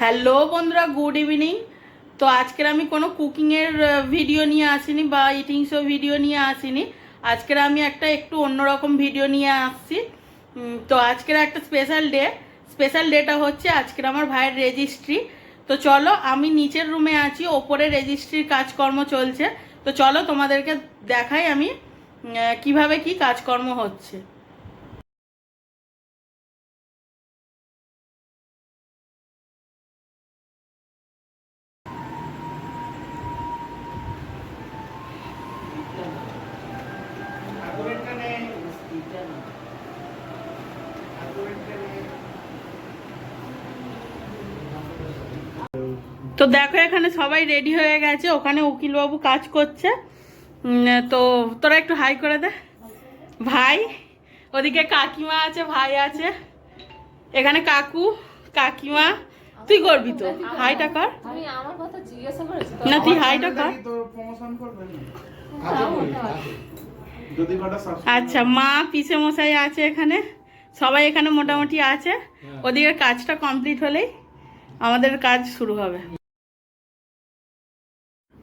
Hello বন্ধুরা, good evening. তো আজকের আমি কোনো কুকিংয়ের ভিডিও নিয়ে আসিনি বা ইটিং শো ভিডিও নিয়ে আসিনি। আজকের আমি একটু অন্যরকম ভিডিও নিয়ে আসছি। তো আজকের একটা স্পেশাল ডেটা হচ্ছে আজকের আমার ভাইয়ের রেজিস্ট্রি। তো চলো, আমি নিচের রুমে আছি, ওপরে রেজিস্ট্রির কাজকর্ম চলছে। তো চলো তোমাদেরকে দেখাই আমি কিভাবে কি কাজকর্ম হচ্ছে। তো দেখো, এখানে সবাই রেডি হয়ে গেছে, ওখানে উকিলবাবু কাজ করছে। তো তোরা একটু হাই করে দে ভাই। ওদিকে কাকিমা আছে, ভাই আছে, এখানে কাকু কাকিমা। তুই করবি তো, হাইটা কর না, তুই হাইটা কর। আচ্ছা, মা পিসে মশাই আছে এখানে, সবাই এখানে মোটামুটি আছে। ওদিকে কাজটা কমপ্লিট হলেই আমাদের কাজ শুরু হবে।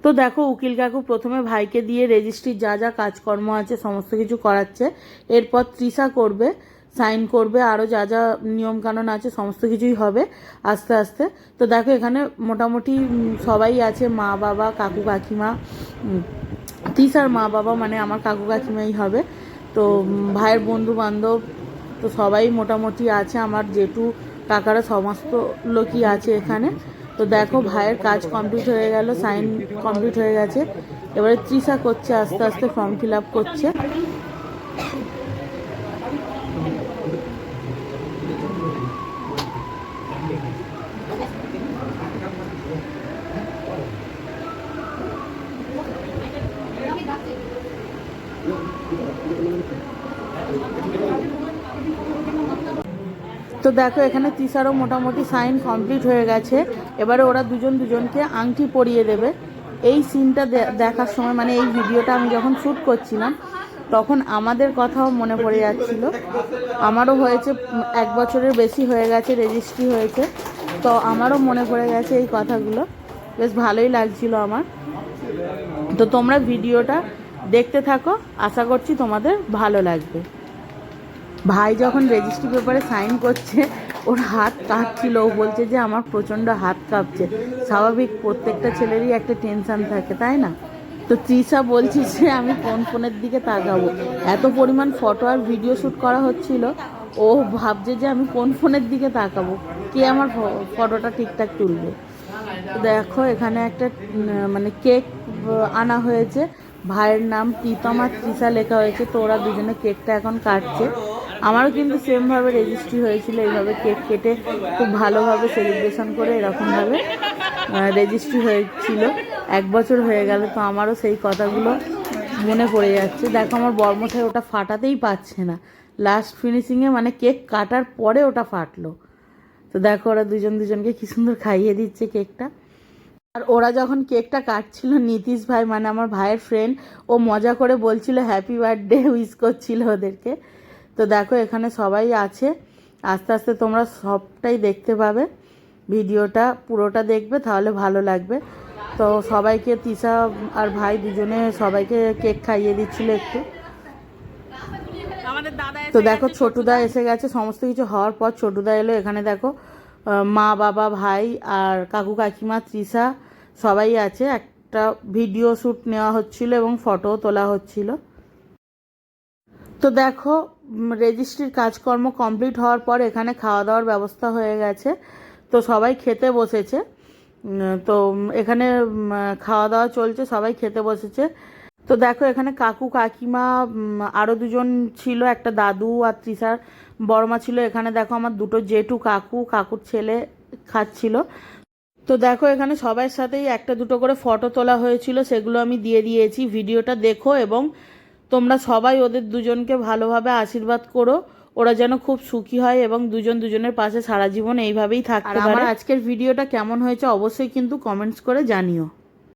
তো দেখো, উকিল কাকু প্রথমে ভাইকে দিয়ে রেজিস্ট্রির যা যা কাজকর্ম আছে সমস্ত কিছু করাচ্ছে। এরপর তৃষা করবে, সাইন করবে, আরও যা যা নিয়মকানুন আছে সমস্ত কিছুই হবে আস্তে আস্তে। তো দেখো, এখানে মোটামুটি সবাই আছে, মা বাবা কাকু কাকিমা। তৃষার মা বাবা মানে আমার কাকু কাকিমাই হবে। তো ভাইয়ের বন্ধু বান্ধব তো সবাই মোটামুটি আছে, আমার জেঠু কাকারা সমস্ত লোকই আছে এখানে। তো দেখো, ভাইয়ের কাজ কমপ্লিট হয়ে গেল, সাইন কমপ্লিট হয়ে গেছে। এবারে তৃষা করছে, আস্তে আস্তে ফর্ম ফিল আপ করছে। তো দেখো, এখানে তৃষারও মোটামুটি সাইন কমপ্লিট হয়ে গেছে। এবারে ওরা দুজনকে আংটি পরিয়ে দেবে। এই সিনটা দেখার সময়, মানে এই ভিডিওটা আমি যখন শ্যুট করছিলাম তখন আমাদের কথাও মনে পড়ে যাচ্ছিল। আমারও হয়েছে 1 বছরের বেশি হয়ে গেছে, রেজিস্ট্রি হয়েছে। তো আমারও মনে পড়ে গেছে এই কথাগুলো, বেশ ভালোই লাগছিল আমার। তো তোমরা ভিডিওটা দেখতে থাকো, আশা করছি তোমাদের ভালো লাগবে। ভাই যখন রেজিস্ট্রি পেপারে সাইন করছে, ওর হাত কাঁপছিল। ও বলছে যে আমার প্রচণ্ড হাত কাঁপছে। স্বাভাবিক, প্রত্যেকটা ছেলেরই একটা টেনশান থাকে, তাই না? তো তৃষা বলছি যে আমি কোন ফোনের দিকে তাকাবো, এত পরিমাণ ফটো আর ভিডিও শ্যুট করা হচ্ছিল। ও ভাবছে যে আমি কোন ফোনের দিকে তাকাবো, কে আমার ফটোটা ঠিকঠাক তুলবে। দেখো, এখানে একটা মানে কেক আনা হয়েছে, ভাইয়ের নাম প্রীতম আর তৃষা লেখা হয়েছে। তো ওরা দুজনে কেকটা এখন কাটছে। আমারও কিন্তু সেমভাবে রেজিস্ট্রি হয়েছিল, এইভাবে কেক কেটে খুব ভালোভাবে সেলিব্রেশন করে এরকমভাবে রেজিস্ট্রি হয়েছিল। 1 বছর হয়ে গেল, তো আমারও সেই কথাগুলো মনে পড়ে যাচ্ছে। দেখো, আমার বর্মশাই ওটা ফাটাতেই পারছে না, লাস্ট ফিনিশিংয়ে মানে কেক কাটার পরে ওটা ফাটলো। তো দেখো, ওরা দুজনকে কি সুন্দর খাইয়ে দিচ্ছে কেকটা। আর ওরা যখন কেকটা কাটছিল, নীতিশ ভাই মানে আমার ভাইয়ের ফ্রেন্ড, ও মজা করে বলছিল হ্যাপি বার্থডে, উইশ করছিল ওদেরকে। তো দেখো, এখানে সবাই আছে, আস্তে আস্তে তোমরা সবটাই দেখতে পাবে। ভিডিওটা পুরোটা দেখবে, তাহলে ভালো লাগবে। তো সবাইকে, তৃষা আর ভাই দুজনে সবাইকে কেক খাইয়ে দিচ্ছিল একটু। তো দেখো, ছোটুদা এসে গেছে। সমস্ত কিছু হওয়ার পর ছোটুদা এলো। এখানে দেখো, মা বাবা ভাই আর কাকু কাকিমা তৃষা সবাই আছে। একটা ভিডিও শ্যুট নেওয়া হচ্ছিল এবং ফটোও তোলা হচ্ছিল। তো দেখো, রেজিস্ট্রির কাজকর্ম কমপ্লিট হওয়ার পর এখানে খাওয়া দাওয়ার ব্যবস্থা হয়ে গেছে। তো সবাই খেতে বসেছে। তো এখানে খাওয়া দাওয়া চলছে, সবাই খেতে বসেছে। তো দেখো, এখানে কাকু কাকিমা আরও দুজন ছিল, একটা দাদু আর তৃষার বড়মা ছিল। এখানে দেখো, আমার দুটো জেঠু কাকুর ছেলে খাচ্ছিল। তো দেখো, এখানে সবার সাথেই একটা দুটো করে ফটো তোলা হয়েছিল, সেগুলো আমি দিয়ে দিয়েছি। ভিডিওটা দেখো এবং তোমরা সবাই ওদের দুজনকে ভালোভাবে আশীর্বাদ করো, ওরা যেন খুব সুখী হয় এবং দুজনের পাশে সারা জীবন এইভাবেই থাকতে পারে। আর আমার আজকের ভিডিওটা কেমন হয়েছে অবশ্যই কিন্তু কমেন্টস করে জানিও।